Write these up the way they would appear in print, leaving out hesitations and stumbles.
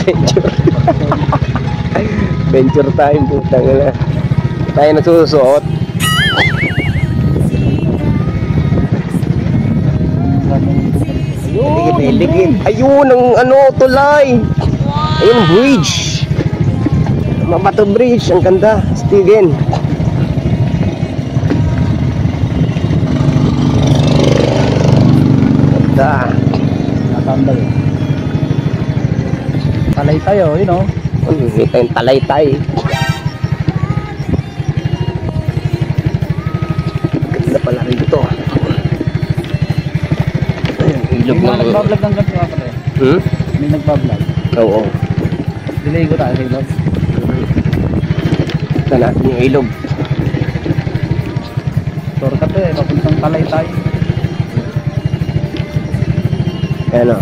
Adventure. Adventure time, putang ina. Tayo nasusuot. Ligid. Ayun ang ano, tulay. Ayun, bridge. Mabato bridge, ang ganda. Steven. Ganda. Natambal. Talay tayo, you know. Kita yung talay-tay. Ganda pala rito. Ilog May nagbablog ng ganito nga pala eh. May nagbablog. Oo. Delay ko tayo sa ilog. Ito natin yung ilog. Shortcut eh, papuntang talay tayo. Ayan o.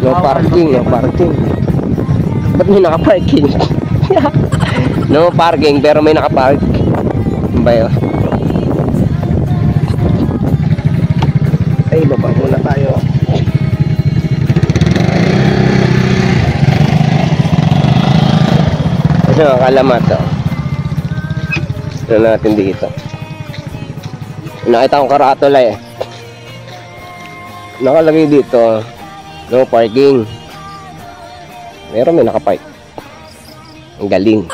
No parking, no parking. Ba't may nakaparking? No parking pero may nakapark. Ano ba yun? Ay, baba muna tayo. Ito ang kalamat o. Ito natin dito. Nakita kong karatula eh. Nakalagay dito no parking, pero may nakapark. Ang galing.